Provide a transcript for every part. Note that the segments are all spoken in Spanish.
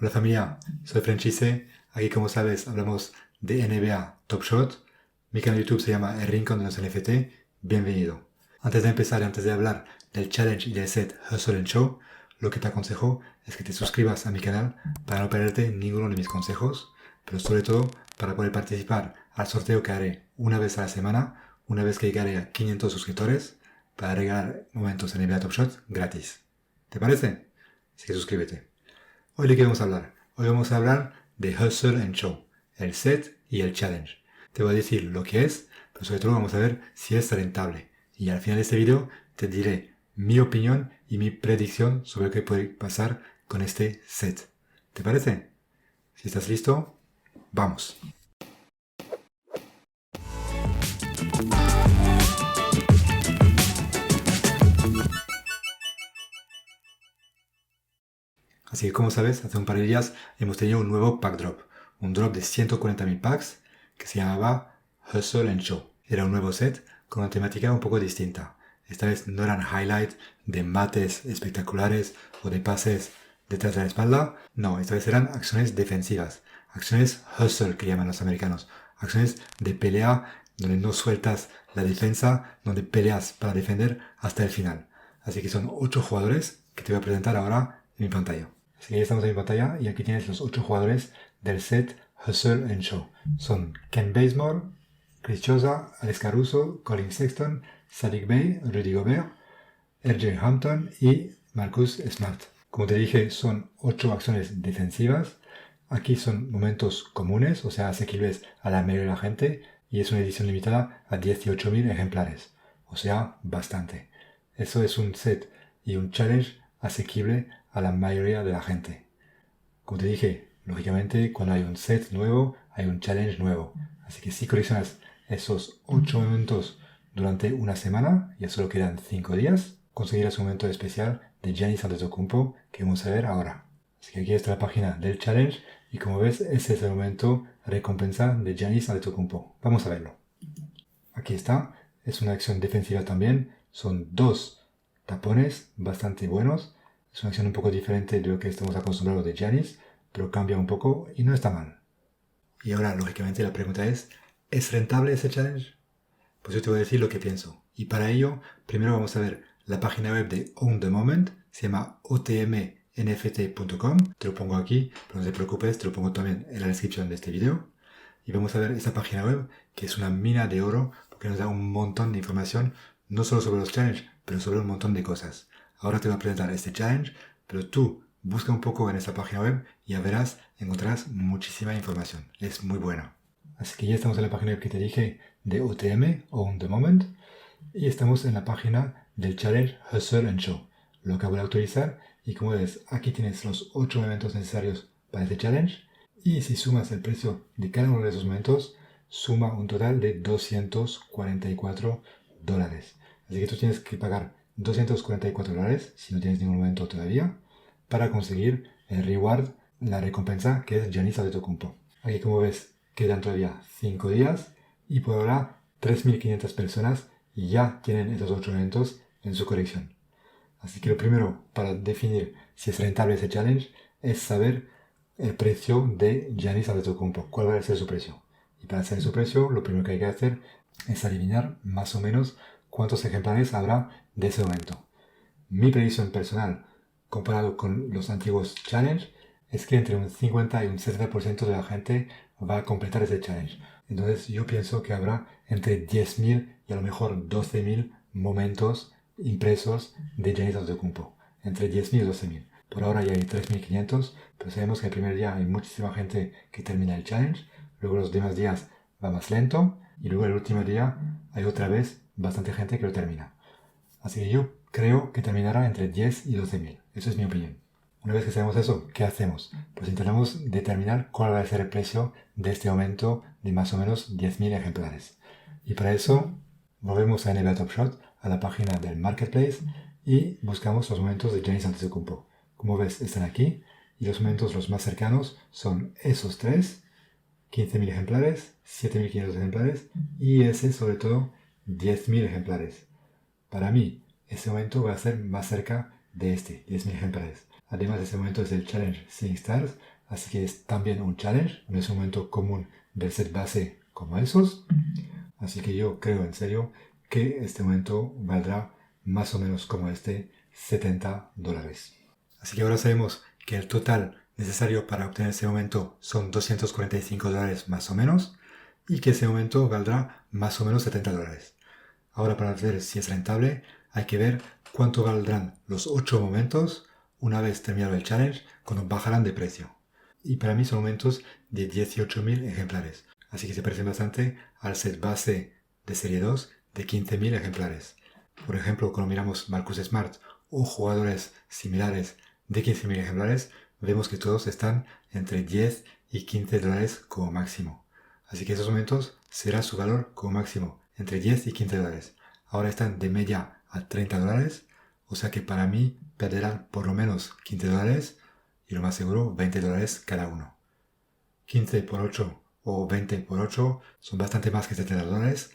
Hola familia, soy Franchise. Aquí como sabes hablamos de NBA Top Shot. Mi canal de YouTube se llama El Rincón de los NFT. Bienvenido. Antes de empezar y antes de hablar del challenge y del set Hustle and Show, lo que te aconsejo es que te suscribas a mi canal para no perderte ninguno de mis consejos, pero sobre todo para poder participar al sorteo que haré una vez a la semana, una vez que llegaré a 500 suscriptores, para regalar momentos en NBA Top Shot gratis. ¿Te parece? Así que suscríbete. Hoy de qué vamos a hablar. Hoy vamos a hablar de Hustle and Show, el set y el challenge. Te voy a decir lo que es, pero sobre todo vamos a ver si es rentable. Y al final de este video te diré mi opinión y mi predicción sobre lo que puede pasar con este set. ¿Te parece? Si estás listo, vamos. Así que como sabes, hace un par de días hemos tenido un nuevo pack drop. Un drop de 140.000 packs que se llamaba Hustle and Show. Era un nuevo set con una temática un poco distinta. Esta vez no eran highlights de mates espectaculares o de pases detrás de la espalda. No, esta vez eran acciones defensivas. Acciones hustle que llaman los americanos. Acciones de pelea donde no sueltas la defensa, donde peleas para defender hasta el final. Así que son 8 jugadores que te voy a presentar ahora en mi pantalla. Así que ya estamos en mi pantalla y aquí tienes los 8 jugadores del set Hustle and Show. Son Ken Bazemore, Chris Choza, Alex Caruso, Colin Sexton, Saddiq Bey, Rudy Gobert, RJ Hampton y Marcus Smart. Como te dije, son 8 acciones defensivas. Aquí son momentos comunes, o sea, asequibles a la mayoría de la gente, y es una edición limitada a 18.000 ejemplares, o sea, bastante. Eso es un set y un challenge asequible a la mayoría de la gente. Como te dije, lógicamente cuando hay un set nuevo, hay un challenge nuevo. Así que si coleccionas esos 8 momentos durante una semana, ya solo quedan 5 días, conseguirás un momento especial de Giannis Antetokounmpo que vamos a ver ahora. Así que aquí está la página del challenge y como ves, ese es el momento recompensa de Giannis Antetokounmpo. Vamos a verlo. Aquí está, es una acción defensiva también, son 2 tapones bastante buenos. Es una acción un poco diferente de lo que estamos acostumbrados de Giannis, pero cambia un poco y no está mal. Y ahora, lógicamente, la pregunta ¿es rentable ese challenge? Pues yo te voy a decir lo que pienso. Y para ello, primero vamos a ver la página web de Own the Moment, se llama otmnft.com. Te lo pongo aquí, pero no te preocupes, te lo pongo también en la descripción de este video. Y vamos a ver esta página web, que es una mina de oro, porque nos da un montón de información, no solo sobre los challenges, pero sobre un montón de cosas. Ahora te voy a presentar este challenge, pero tú busca un poco en esta página web y ya verás, encontrarás muchísima información. Es muy buena. Así que ya estamos en la página web que te dije de OTM, Own the Moment, y estamos en la página del challenge Hustle and Show. Lo acabo de actualizar y como ves, aquí tienes los 8 elementos necesarios para este challenge. Y si sumas el precio de cada uno de esos momentos, suma un total de $244. Así que tú tienes que pagar $244 si no tienes ningún momento todavía para conseguir el reward, la recompensa que es Giannis Antetokounmpo. Aquí como ves quedan todavía 5 días y por ahora 3.500 personas ya tienen esos 8 eventos en su colección. Así que lo primero para definir si es rentable ese challenge es saber el precio de Giannis Antetokounmpo, cuál va a ser su precio. Y para saber su precio, lo primero que hay que hacer es adivinar más o menos cuántos ejemplares habrá de ese momento. Mi predicción personal, comparado con los antiguos challenge, es que entre un 50 y un 70% de la gente va a completar ese challenge. Entonces yo pienso que habrá entre 10.000 y a lo mejor 12.000 momentos impresos de Giannis Antetokounmpo. Entre 10.000 y 12.000. Por ahora ya hay 3.500, pero sabemos que el primer día hay muchísima gente que termina el challenge, luego los demás días va más lento y luego el último día hay otra vez bastante gente que lo termina. Así que yo creo que terminará entre 10 y 12.000. Eso es mi opinión. Una vez que sabemos eso, ¿qué hacemos? Pues intentamos determinar cuál va a ser el precio de este aumento de más o menos 10.000 ejemplares. Y para eso volvemos a NBA Top Shot, a la página del Marketplace y buscamos los momentos de Giannis Antetokounmpo. Como ves, están aquí y los momentos los más cercanos son esos 3, 15.000 ejemplares, 7.500 ejemplares y ese sobre todo 10.000 ejemplares. Para mí, ese momento va a ser más cerca de este, 10.000 ejemplares. Además, ese momento es el challenge Seeing Stars, así que es también un challenge, no es un momento común del set base como esos. Así que yo creo en serio que este momento valdrá más o menos como este $70. Así que ahora sabemos que el total necesario para obtener ese momento son $245 más o menos y que ese momento valdrá más o menos $70. Ahora para ver si es rentable hay que ver cuánto valdrán los 8 momentos una vez terminado el challenge cuando bajarán de precio. Y para mí son momentos de 18.000 ejemplares. Así que se parecen bastante al set base de serie 2 de 15.000 ejemplares. Por ejemplo, cuando miramos Marcus Smart o jugadores similares de 15.000 ejemplares, vemos que todos están entre 10 y $15 como máximo. Así que esos momentos será su valor como máximo, entre 10 y $15. Ahora están de media a $30, o sea que para mí perderán por lo menos $15 y lo más seguro $20 cada uno. 15 por 8 o 20 por 8 son bastante más que $70.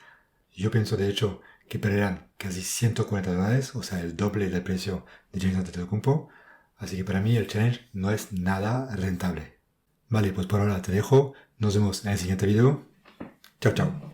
Yo pienso de hecho que perderán casi $140, o sea el doble del precio de Giannis Antetokounmpo. Así que para mí el challenge no es nada rentable. Vale, pues por ahora te dejo. Nos vemos en el siguiente video. Chao, chao.